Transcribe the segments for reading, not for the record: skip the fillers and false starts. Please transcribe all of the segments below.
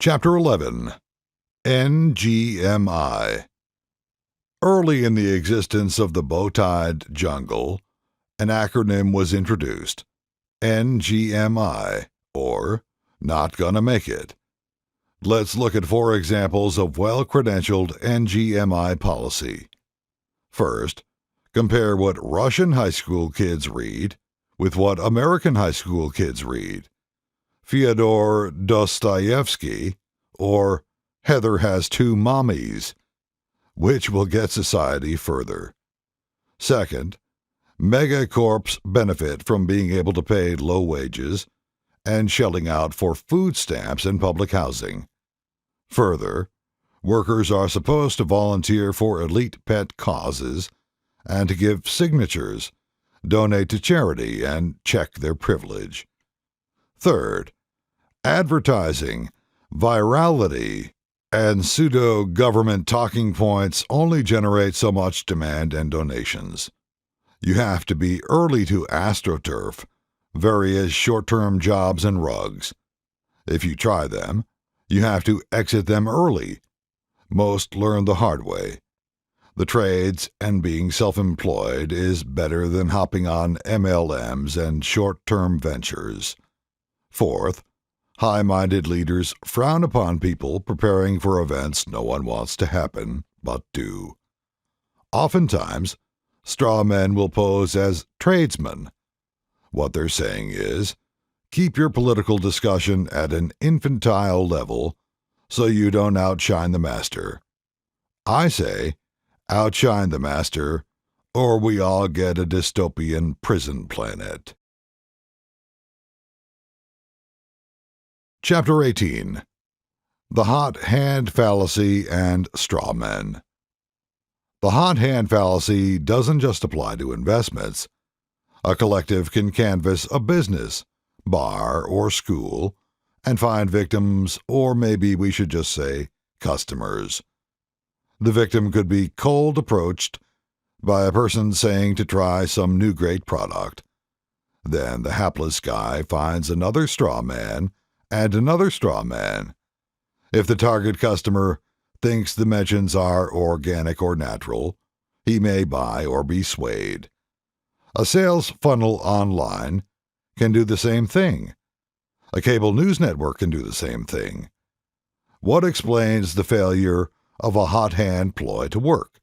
Chapter 11. NGMI. Early in the existence of the bow-tied jungle, an acronym was introduced, NGMI, or Not Gonna Make It. Let's look at 4 examples of well-credentialed NGMI policy. First, compare what Russian high school kids read with what American high school kids read. Fyodor Dostoevsky or Heather Has Two Mommies, which will get society further. Second, megacorps benefit from being able to pay low wages and shelling out for food stamps and public housing. Further, workers are supposed to volunteer for elite pet causes and to give signatures, donate to charity, and check their privilege. Third, advertising, virality, and pseudo-government talking points only generate so much demand and donations. You have to be early to AstroTurf, various short-term jobs and rugs. If you try them, you have to exit them early. Most learn the hard way. The trades and being self-employed is better than hopping on MLMs and short-term ventures. Fourth, high-minded leaders frown upon people preparing for events no one wants to happen, but do. Oftentimes, strawmen will pose as tradesmen. What they're saying is, keep your political discussion at an infantile level so you don't outshine the master. I say, outshine the master, or we all get a dystopian prison planet. Chapter 18. The Hot Hand Fallacy and Strawmen. The hot hand fallacy doesn't just apply to investments. A collective can canvass a business, bar, or school and find victims, or maybe we should just say customers. The victim could be cold approached by a person saying to try some new great product. Then the hapless guy finds another straw man and another straw man. If the target customer thinks the mentions are organic or natural, he may buy or be swayed. A sales funnel online can do the same thing. A cable news network can do the same thing. What explains the failure of a hot hand ploy to work?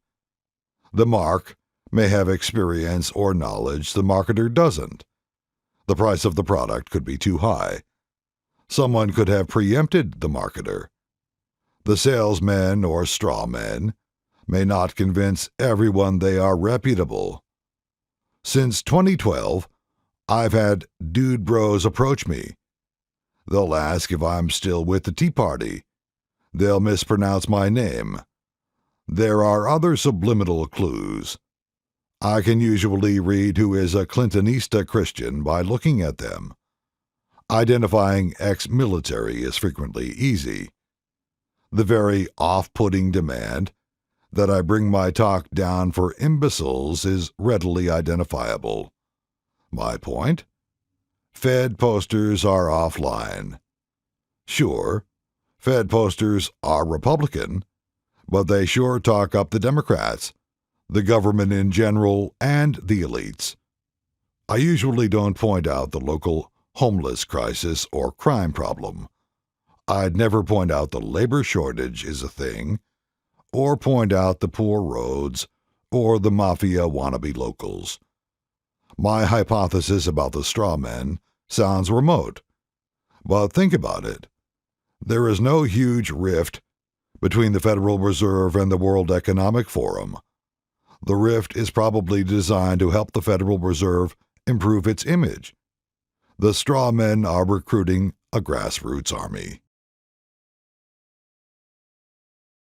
The mark may have experience or knowledge the marketer doesn't. The price of the product could be too high. Someone could have preempted the marketer. The salesmen or strawmen may not convince everyone they are reputable. Since 2012, I've had dude bros approach me. They'll ask if I'm still with the Tea Party. They'll mispronounce my name. There are other subliminal clues. I can usually read who is a Clintonista Christian by looking at them. Identifying ex-military is frequently easy. The very off-putting demand that I bring my talk down for imbeciles is readily identifiable. My point? Fed posters are offline. Sure, Fed posters are Republican, but they sure talk up the Democrats, the government in general, and the elites. I usually don't point out the local homeless crisis or crime problem. I'd never point out the labor shortage is a thing, or point out the poor roads, or the mafia wannabe locals. My hypothesis about the strawmen sounds remote, but think about it. There is no huge rift between the Federal Reserve and the World Economic Forum. The rift is probably designed to help the Federal Reserve improve its image. The strawmen are recruiting a grassroots army.